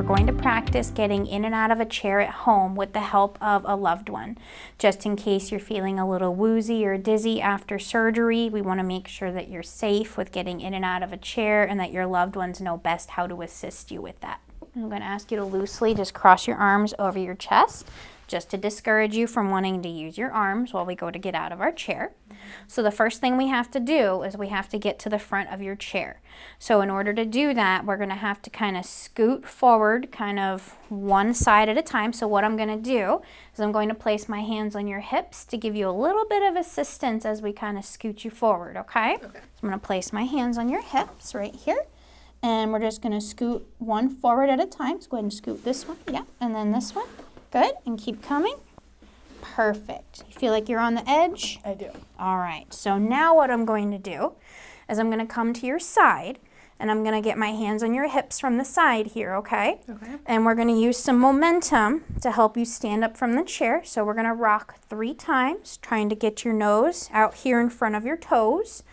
going to practice getting in and out of a chair at home with the help of a loved one. Just in case you're feeling a little woozy or dizzy after surgery, we want to make sure that you're safe with getting in and out of a chair and that your loved ones know best how to assist you with that. I'm going to ask you to loosely just cross your arms over your chest, just to discourage you from wanting to use your arms while we go to get out of our chair. So the first thing we have to do is we have to get to the front of your chair. So in order to do that, we're going to have to kind of scoot forward, kind of one side at a time. So what I'm going to do is I'm going to place my hands on your hips to give you a little bit of assistance as we kind of scoot you forward, okay? So I'm going to place my hands on your hips right here. And we're just going to scoot one forward at a time. So go ahead and scoot this one, yeah, and then this one. Good, and keep coming. Perfect. You feel like you're on the edge? I do. All right, so now what I'm going to do is I'm going to come to your side, and I'm going to get my hands on your hips from the side here, okay? Okay. And we're going to use some momentum to help you stand up from the chair. So we're going to rock 3 times, trying to get your nose out here in front of your toes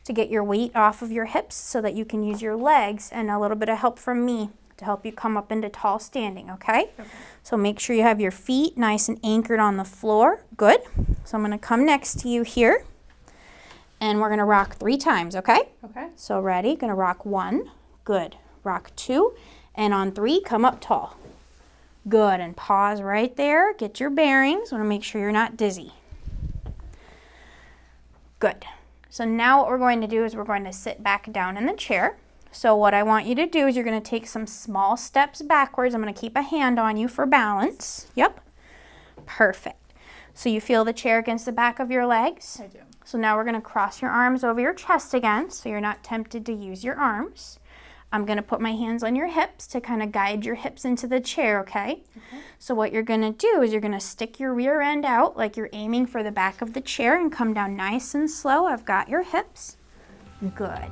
to get your weight off of your hips so that you can use your legs and a little bit of help from me to help you come up into tall standing, okay? So make sure you have your feet nice and anchored on the floor. Good. So I'm going to come next to you here, and we're going to rock 3 times, okay? Okay. So ready? Going to rock 1. Good. Rock 2. And on 3, come up tall. Good. And pause right there. Get your bearings. Want to make sure you're not dizzy. Good. So now what we're going to do is we're going to sit back down in the chair. So what I want you to do is you're going to take some small steps backwards. I'm going to keep a hand on you for balance. Yep. Perfect. So you feel the chair against the back of your legs? I do. So now we're going to cross your arms over your chest again so you're not tempted to use your arms. I'm going to put my hands on your hips to kind of guide your hips into the chair, okay? So what you're going to do is you're going to stick your rear end out like you're aiming for the back of the chair and come down nice and slow. I've got your hips. Good.